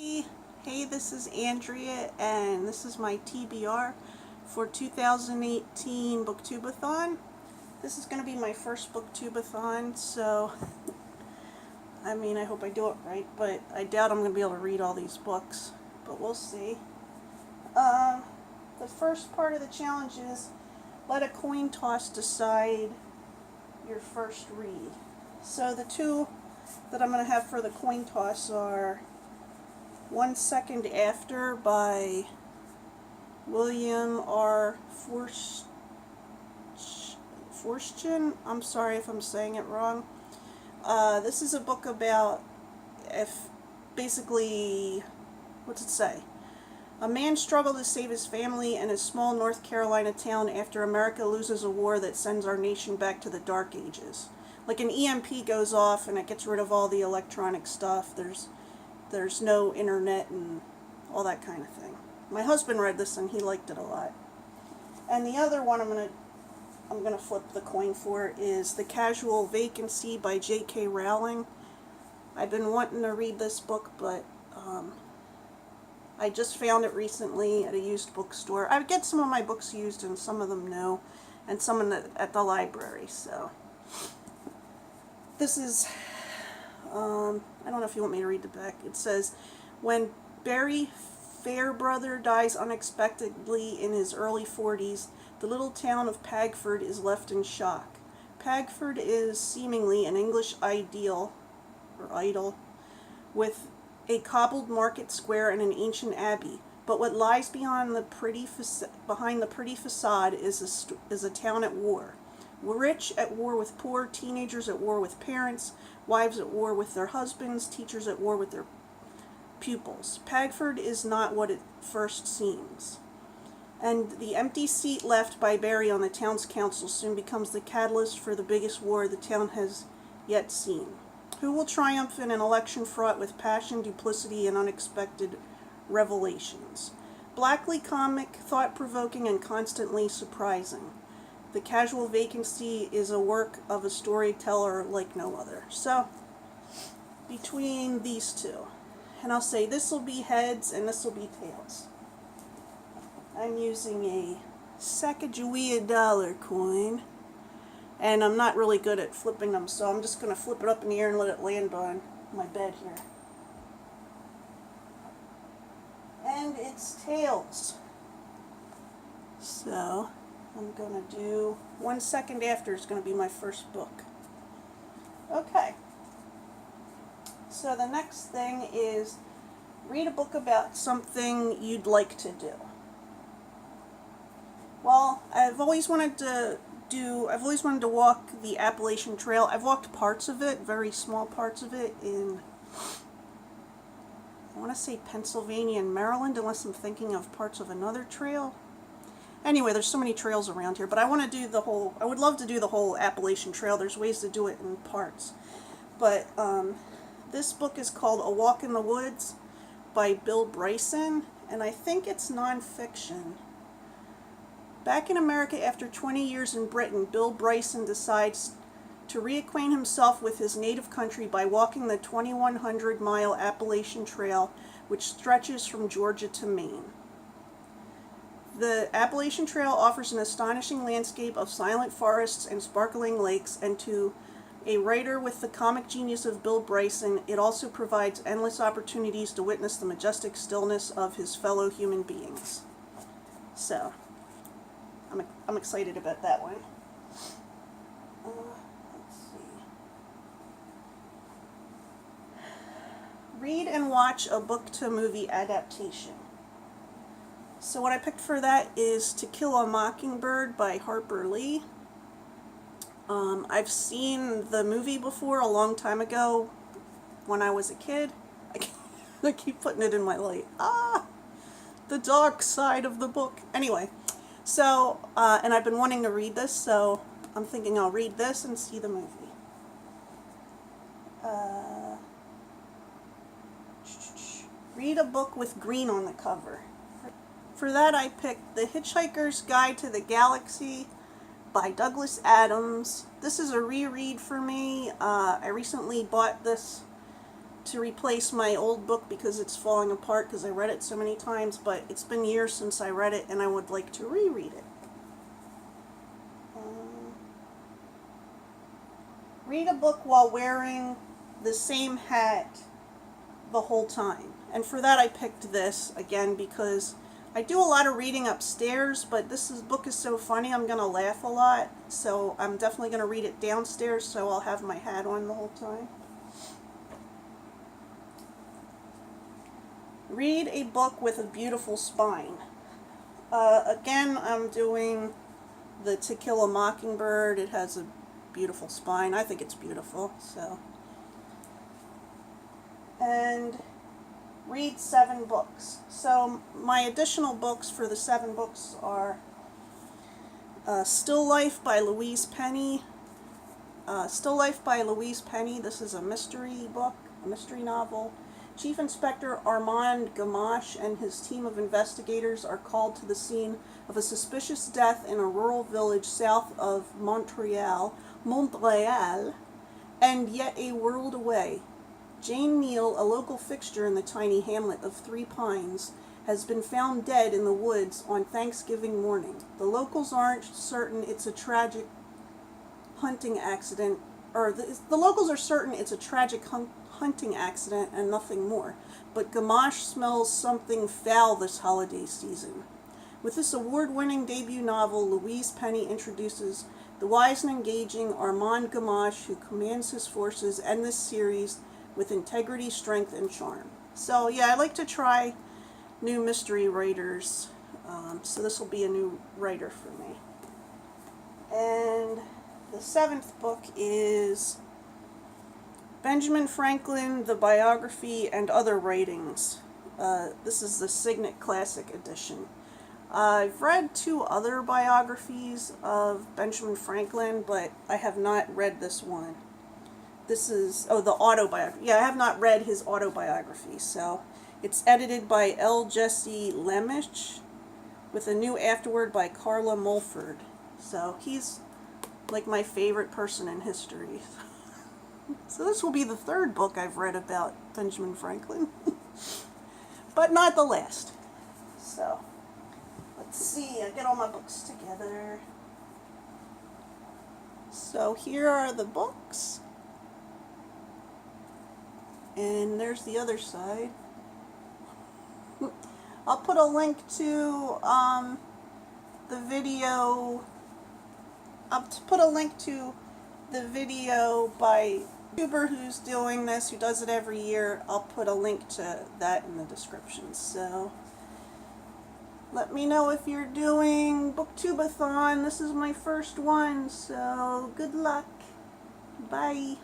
Hey, this is Andrea, and this is my TBR for 2018 BookTubeAthon. This is going to be my first BookTubeAthon, so, I hope I do it right, but I doubt I'm going to be able to read all these books, but we'll see. The first part of the challenge is let a coin toss decide your first read. So the two that I'm going to have for the coin toss are 1 Second After by William R. Forstchen. I'm sorry if I'm saying it wrong. This is a book about, basically, what's it say? A man struggled to save his family in a small North Carolina town after America loses a war that sends our nation back to the Dark Ages. Like an EMP goes off and it gets rid of all the electronic stuff. There's no internet and all that kind of thing. My husband read this and he liked it a lot. And the other one I'm gonna flip the coin for is The Casual Vacancy by J.K. Rowling. I've been wanting to read this book, but I just found it recently at a used bookstore. I get some of my books used and some of them no, and some at the library. So this is I don't know if you want me to read the back. It says, when Barry Fairbrother dies unexpectedly in his early 40s, the little town of Pagford is left in shock. Pagford is seemingly an English idol, with a cobbled market square and an ancient abbey. But what lies behind the pretty facade is a town at war. Rich at war with poor, teenagers at war with parents, wives at war with their husbands, teachers at war with their pupils. Pagford is not what it first seems. And the empty seat left by Barry on the town's council soon becomes the catalyst for the biggest war the town has yet seen. Who will triumph in an election fraught with passion, duplicity, and unexpected revelations? Blackly comic, thought-provoking, and constantly surprising. The Casual Vacancy is a work of a storyteller like no other. So, between these two, and I'll say this will be heads and this will be tails. I'm using a Sacagawea dollar coin, and I'm not really good at flipping them, so I'm just going to flip it up in the air and let it land on my bed here. And it's tails. So I'm going to do 1 Second After is going to be my first book. Okay. So the next thing is read a book about something you'd like to do. Well, I've always wanted to walk the Appalachian Trail. I've walked parts of it, very small parts of it, in, I want to say Pennsylvania and Maryland, unless I'm thinking of parts of another trail. Anyway, there's so many trails around here, but I want to do I would love to do the whole Appalachian Trail. There's ways to do it in parts. But this book is called A Walk in the Woods by Bill Bryson, and I think it's nonfiction. Back in America after 20 years in Britain, Bill Bryson decides to reacquaint himself with his native country by walking the 2,100-mile Appalachian Trail, which stretches from Georgia to Maine. The Appalachian Trail offers an astonishing landscape of silent forests and sparkling lakes, and to a writer with the comic genius of Bill Bryson, it also provides endless opportunities to witness the majestic stillness of his fellow human beings. So, I'm excited about that one. Let's see. Read and watch a book-to-movie adaptation. So what I picked for that is To Kill a Mockingbird by Harper Lee. I've seen the movie before a long time ago when I was a kid. I keep putting it in my light. The dark side of the book. Anyway, so, and I've been wanting to read this, so I'm thinking I'll read this and see the movie. Read a book with green on the cover. For that I picked The Hitchhiker's Guide to the Galaxy by Douglas Adams. This is a reread for me. I recently bought this to replace my old book because it's falling apart because I read it so many times, but it's been years since I read it and I would like to reread it. Read a book while wearing the same hat the whole time. And for that I picked this, again, because I do a lot of reading upstairs, but book is so funny I'm going to laugh a lot. So I'm definitely going to read it downstairs, so I'll have my hat on the whole time. Read a book with a beautiful spine. Again, I'm doing the To Kill a Mockingbird. It has a beautiful spine. I think it's beautiful. So, and read 7 books. So my additional books for the 7 books are Still Life by Louise Penny. Still Life by Louise Penny. This is a mystery book, a mystery novel. Chief Inspector Armand Gamache and his team of investigators are called to the scene of a suspicious death in a rural village south of Montreal, and yet a world away. Jane Neal, a local fixture in the tiny hamlet of Three Pines, has been found dead in the woods on Thanksgiving morning. The locals aren't certain it's a tragic hunting accident, or the locals are certain it's a tragic hunting accident and nothing more, but Gamache smells something foul this holiday season. With this award-winning debut novel, Louise Penny introduces the wise and engaging Armand Gamache, who commands his forces and this series with integrity, strength, and charm. So yeah, I like to try new mystery writers, so this will be a new writer for me. And the 7th book is Benjamin Franklin, The Biography and Other Writings. This is the Signet Classic Edition. I've read 2 other biographies of Benjamin Franklin, but I have not read this one. This is, the autobiography. Yeah, I have not read his autobiography, so it's edited by L. Jesse Lemich with a new afterword by Carla Mulford. So he's like my favorite person in history. So this will be the 3rd book I've read about Benjamin Franklin, but not the last. So let's see, I get all my books together. So here are the books, and there's the other side. I'll put a link to the video. I'll put a link to the video by a YouTuber who's doing this, who does it every year. I'll put a link to that in the description. So let me know if you're doing BookTubeAthon. This is my first one, so good luck. Bye.